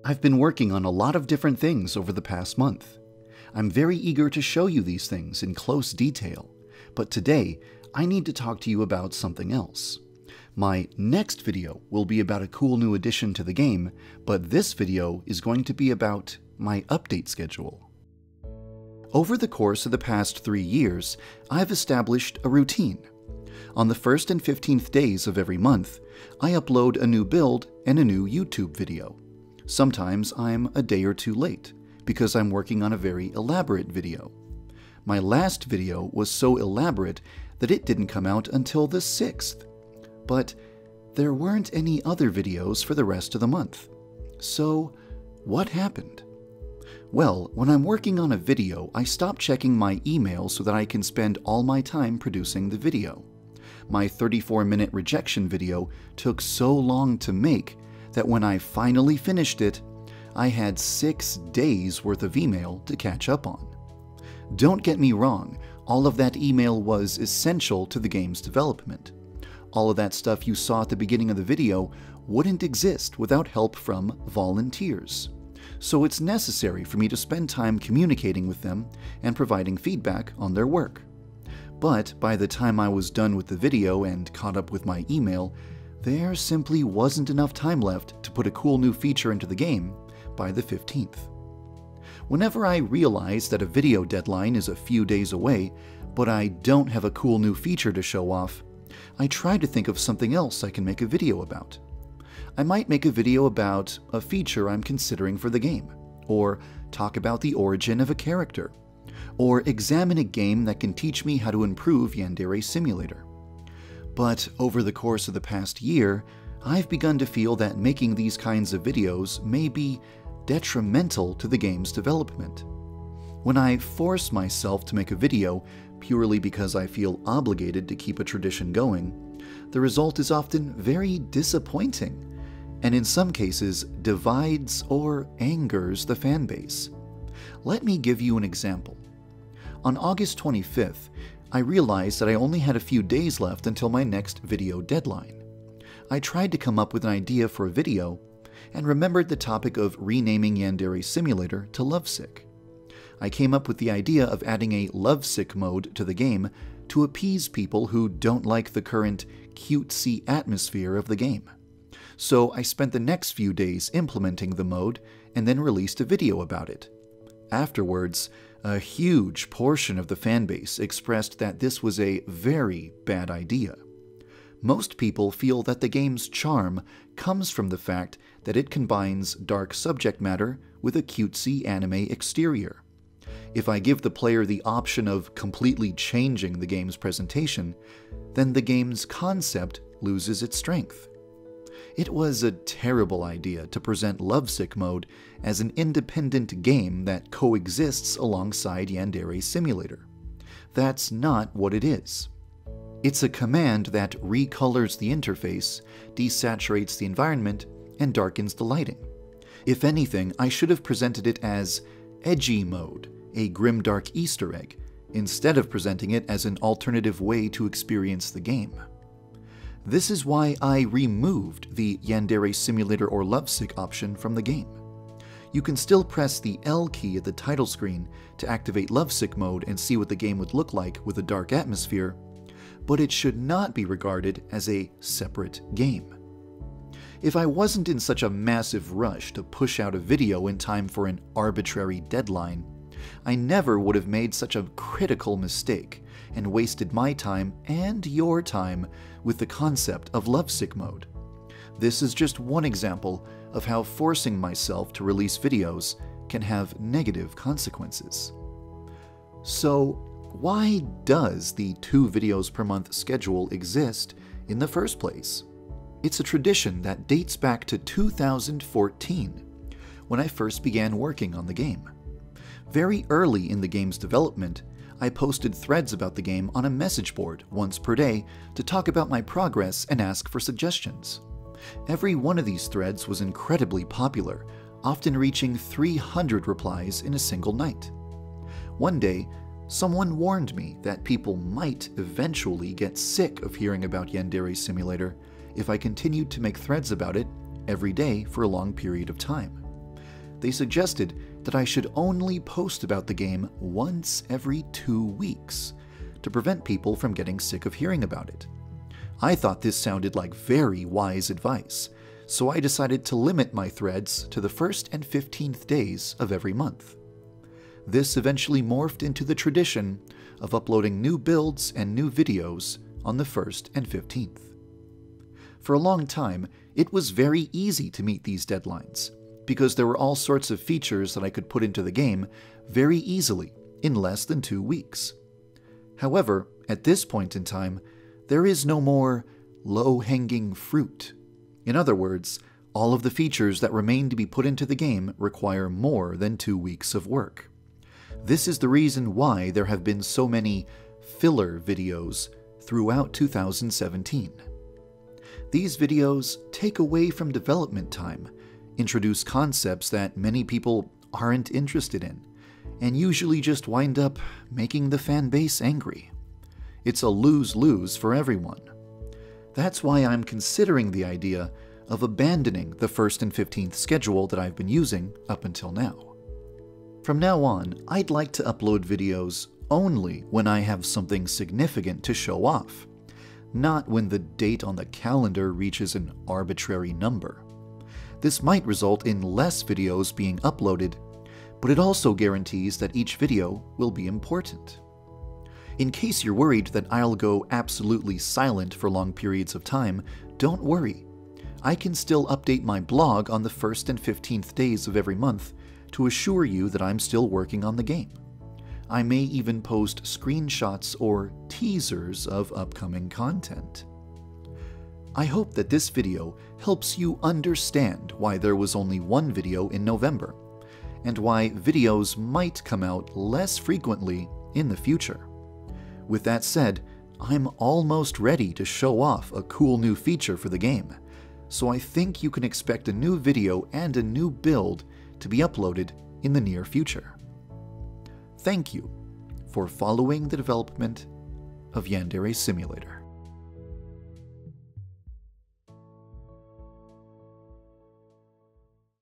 I've been working on a lot of different things over the past month. I'm very eager to show you these things in close detail, but today I need to talk to you about something else. My next video will be about a cool new addition to the game, but this video is going to be about my update schedule. Over the course of the past 3 years, I've established a routine. On the 1st and 15th days of every month, I upload a new build and a new YouTube video. Sometimes I'm a day or two late, because I'm working on a very elaborate video. My last video was so elaborate that it didn't come out until the 6th. But there weren't any other videos for the rest of the month. So, what happened? Well, when I'm working on a video, I stop checking my email so that I can spend all my time producing the video. My 34-minute rejection video took so long to make that when I finally finished it, I had 6 days worth of email to catch up on. Don't get me wrong, all of that email was essential to the game's development. All of that stuff you saw at the beginning of the video wouldn't exist without help from volunteers. So it's necessary for me to spend time communicating with them and providing feedback on their work. But by the time I was done with the video and caught up with my email, there simply wasn't enough time left to put a cool new feature into the game by the 15th. Whenever I realize that a video deadline is a few days away, but I don't have a cool new feature to show off, I try to think of something else I can make a video about. I might make a video about a feature I'm considering for the game, or talk about the origin of a character, or examine a game that can teach me how to improve Yandere Simulator. But over the course of the past year, I've begun to feel that making these kinds of videos may be detrimental to the game's development. When I force myself to make a video purely because I feel obligated to keep a tradition going, the result is often very disappointing, and in some cases divides or angers the fanbase. Let me give you an example. On August 25th, I realized that I only had a few days left until my next video deadline. I tried to come up with an idea for a video, and remembered the topic of renaming Yandere Simulator to Lovesick. I came up with the idea of adding a Lovesick mode to the game to appease people who don't like the current cutesy atmosphere of the game. So I spent the next few days implementing the mode and then released a video about it. Afterwards, a huge portion of the fanbase expressed that this was a very bad idea. Most people feel that the game's charm comes from the fact that it combines dark subject matter with a cutesy anime exterior. If I give the player the option of completely changing the game's presentation, then the game's concept loses its strength. It was a terrible idea to present Lovesick mode as an independent game that coexists alongside Yandere Simulator. That's not what it is. It's a command that recolors the interface, desaturates the environment, and darkens the lighting. If anything, I should have presented it as Edgy mode, a grimdark Easter egg, instead of presenting it as an alternative way to experience the game. This is why I removed the Yandere Simulator or Lovesick option from the game. You can still press the L key at the title screen to activate Lovesick mode and see what the game would look like with a dark atmosphere, but it should not be regarded as a separate game. If I wasn't in such a massive rush to push out a video in time for an arbitrary deadline, I never would have made such a critical mistake and wasted my time and your time with the concept of Lovesick mode. This is just one example of how forcing myself to release videos can have negative consequences. So, why does the 2 videos per month schedule exist in the first place? It's a tradition that dates back to 2014, when I first began working on the game. Very early in the game's development, I posted threads about the game on a message board once per day to talk about my progress and ask for suggestions. Every one of these threads was incredibly popular, often reaching 300 replies in a single night. One day, someone warned me that people might eventually get sick of hearing about Yandere Simulator if I continued to make threads about it every day for a long period of time. they suggested that I should only post about the game once every 2 weeks to prevent people from getting sick of hearing about it. I thought this sounded like very wise advice, so I decided to limit my threads to the 1st and 15th days of every month. This eventually morphed into the tradition of uploading new builds and new videos on the 1st and 15th. For a long time, it was very easy to meet these deadlines, because there were all sorts of features that I could put into the game very easily in less than 2 weeks. However, at this point in time, there is no more low-hanging fruit. In other words, all of the features that remain to be put into the game require more than 2 weeks of work. This is the reason why there have been so many filler videos throughout 2017. These videos take away from development time, introduce concepts that many people aren't interested in, and usually just wind up making the fan base angry. It's a lose-lose for everyone. That's why I'm considering the idea of abandoning the 1st and 15th schedule that I've been using up until now. From now on, I'd like to upload videos only when I have something significant to show off, not when the date on the calendar reaches an arbitrary number. This might result in less videos being uploaded, but it also guarantees that each video will be important. In case you're worried that I'll go absolutely silent for long periods of time, don't worry. I can still update my blog on the 1st and 15th days of every month to assure you that I'm still working on the game. I may even post screenshots or teasers of upcoming content. I hope that this video helps you understand why there was only one video in November, and why videos might come out less frequently in the future. With that said, I'm almost ready to show off a cool new feature for the game, so I think you can expect a new video and a new build to be uploaded in the near future. Thank you for following the development of Yandere Simulator.